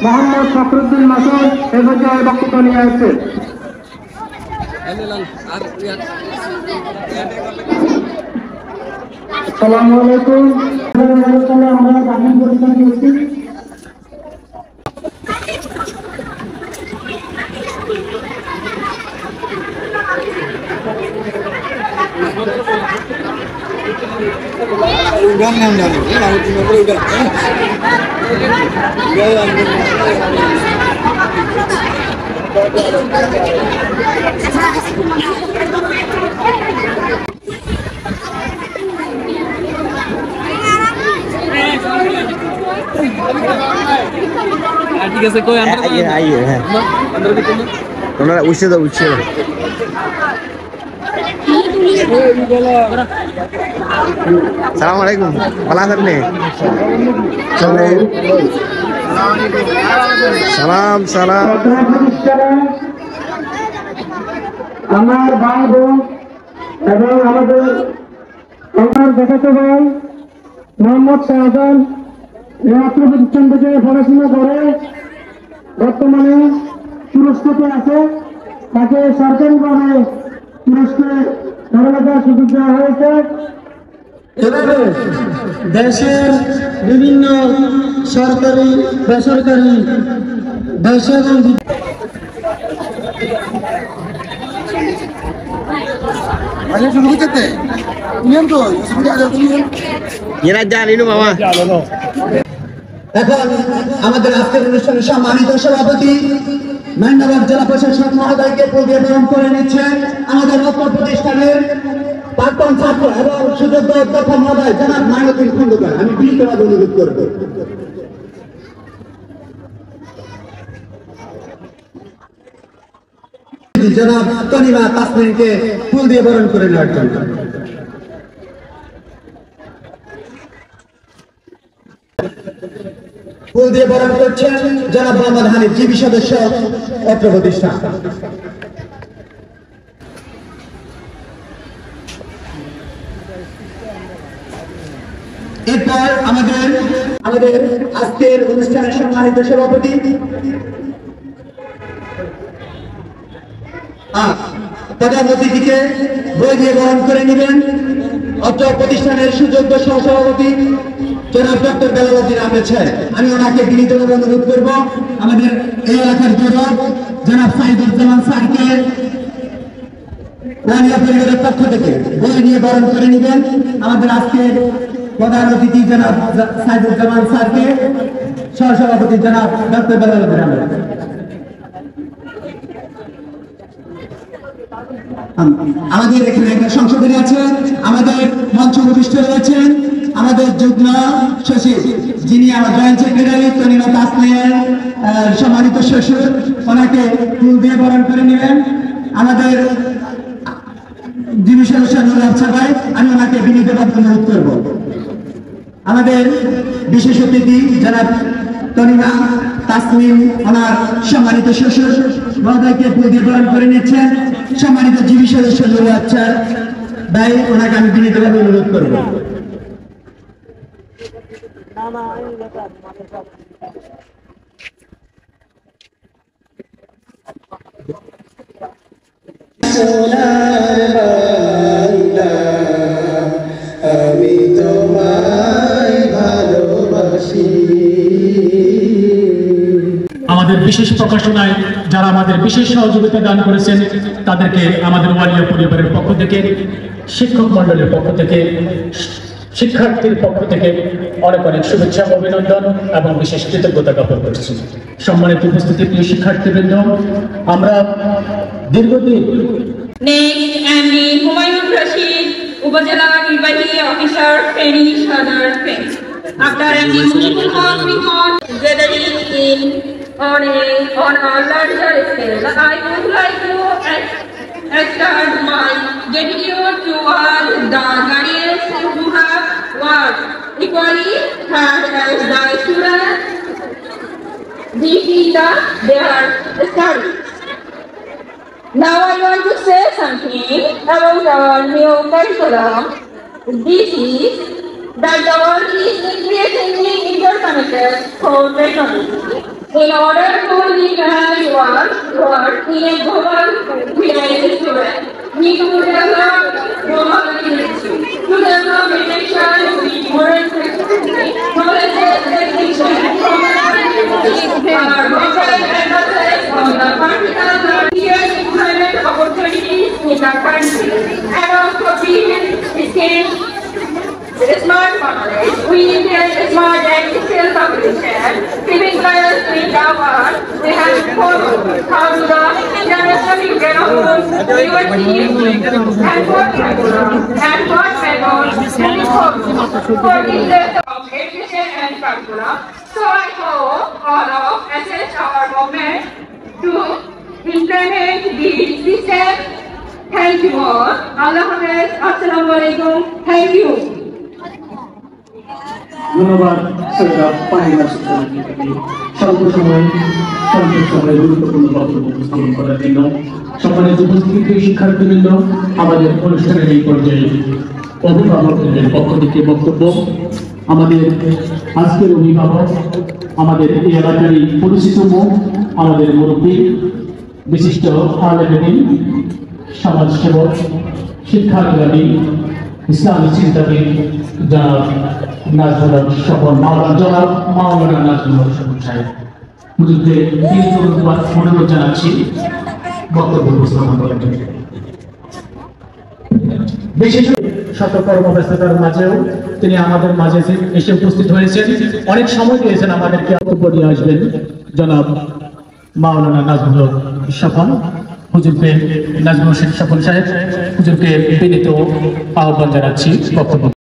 মোহাম্মদ ফখরুদ্দিন মাসুদ এই পর্যায়ে বক্তব্য নিয়ে আসছে। আসসালামু আলাইকুম। আমরা গ্রামীণ পরিষদ দিয়েছি। ঠিক আছে কই আমরা উঠছে তো উঠছে সালাম আলাইকুম ভালো আছেন সালাম সালাম আমার ভাই বোন এবং আমাদের দেখাতে ভাই মোহাম্মদ শাহজাহান এই অত্র প্রতিষ্ঠান থেকে পড়াশোনা করে বর্তমানে তুরস্কতে আছে। তাকে সরকারিভাবে তুরস্কে পড়ালেখার সুযোগ দেওয়া হয়েছে। এভাবে দেশের বিভিন্ন সরকারি বেসরকারি দেশে এবং এখন আমাদের আজকের অনুষ্ঠানের সম্মানিত সভাপতি মান্নাবাদ জেলা প্রশাসক মহোদয়কে পরিবেশন করে নিচ্ছেন আমাদের নতুন প্রতিষ্ঠানের প্রাক্তন ছাত্র এবং সুযোগ্য অধ্যক্ষ মহোদয় জনাব মাইনুদ্দিন খন্দকার। আমি বিনীতভাবে অনুরোধ করব। জনাব তনিমা তাসমিনকে ফুল দিয়ে বরণ করে নেওয়ার জন্য। ফুল দিয়ে বরণ করছেন জনাব মোহাম্মদ হানিফ জিবি সদস্য অত্র প্রতিষ্ঠান। এরপর আমাদের আজকের অনুষ্ঠানের সম্মানিত সভাপতি প্রধান অতিথিকে বই দিয়ে বরণ করে নেবেন অত্র প্রতিষ্ঠানের সুযোগ্য সহসভাপতি জনাব ডক্টর বেলালউদ্দিন আহমেদ সাহেব। আমি ওনাকে বিনীতভাবে অনুরোধ করব আমাদের এই এলাকার যুবক জনাব সাইদুজ্জামান স্যারকে ওয়ানিয়া পরিবারের পক্ষ থেকে বই নিয়ে বরণ করে নেবেন আমাদের আজকের প্রধান অতিথি জনাব সাইদুজ্জামান স্যারকে সহসভাপতি জনাব ডক্টর বেলালউদ্দিন আহমেদ। আমাদের এখানে একটা সংশোধনী আছে। আমাদের মঞ্চ উপবিষ্ট রয়েছেন আমাদের যুগ্ম সচিব যিনি আমার জয়েন্ট সেক্রেটারি তনিমা তাসমিন সম্মানিত শ্বশুর, ওনাকে ফুল দিয়ে বরণ করে নেবেন আমাদের জিবি সদস্য নুরুল আফসার ভাই। আমি ওনাকে বিনীতভাবে অনুরোধ করব। আমাদের বিশেষ অতিথি জনাব তনিমা তাসমিন ওনার সম্মানিত শ্বশুর মহোদয়কে ফুল দিয়ে বরণ করে নিচ্ছেন সম্মানিত জিবি সদস্য নুরুল আফসার ভাই। ওনাকে আমি বিনীতভাবে অনুরোধ করব। আমি তোমায় ভালোবাসি। আমাদের বিশেষ প্রকাশনায় যারা আমাদের বিশেষ সহযোগিতা দান করেছেন তাদেরকে আমাদের ওয়ালিয়া পরিবারের পক্ষ থেকে, শিক্ষক মন্ডলের পক্ষ থেকে, শিক্ষার্থীর পক্ষ থেকে অনেক অনেক শুভেচ্ছা অভিনন্দন এবং বিশেষ কৃতজ্ঞতা জ্ঞাপন করছি। সম্মানিত উপস্থিতি প্রিয় শিক্ষার্থীবৃন্দ, আমরা দীর্ঘদিন হুমায়ুন রশিদ উপজেলা নির্বাহী অফিসার ফেনী সদর Feni. After MD Munibul Haq report gathering on a larger scale, I would like to extend my gratitude to all the guardians who have worked equally hard as the students This is their study. Now I want to say something about our new curriculum. This is that the world is increasingly interconnected for technology. In order to live and work in a global realized world, we need to develop global literacy, to develop connection with modern technology, knowledge and our local emphasis on the practical employment opportunities in the country, and also being skills. Smart knowledge, we intend smart and skill population, keeping players in the world. We have followed how the international union of universities and what methods for the of education and curriculum. So I hope all of assess our movement to implement this system. Thank you all. Allah Hafiz. Assalamu alaikum. Thank you. ধন্যবাদ সৈয়দ পাহিলা স্বল্প সময়ে গুরুত্বপূর্ণ বক্তব্য উপস্থাপন করার জন্য সম্মানিত উপস্থিত শিক্ষার্থীবৃন্দ, আমাদের অনুষ্ঠানের এই পর্যায়ে অভিভাবকদের পক্ষ থেকে বক্তব্য। আমাদের আজকের অভিভাবক, আমাদের এই এলাকারই পরিচিত মুখ, আমাদের মুরব্বী, বিশিষ্ট আলেম, সমাজসেবক, শিক্ষানুরাগী, ইসলামী চিন্তাবিদ জনাব নাজমুল হক স্বপন, জনাব মাওলানা নাজমুল হক স্বপন সাহেব হুজুরকে অনুরোধ জানাচ্ছি বক্তব্য উপস্থাপন করার জন্য। বিশেষ শত কর্মব্যস্ততার মাঝেও তিনি আমাদের মাঝে এসে উপস্থিত হয়েছেন, অনেক সময় দিয়েছেন আমাদেরকে। বক্তব্য নিয়ে আসবেন জনাব মাওলানা নাজমুল হক স্বপন। হুজুরকে নাজমুল হোসেন স্বপন সাহেব হুজুরকে বিনীত আহ্বান জানাচ্ছি বক্তব্য।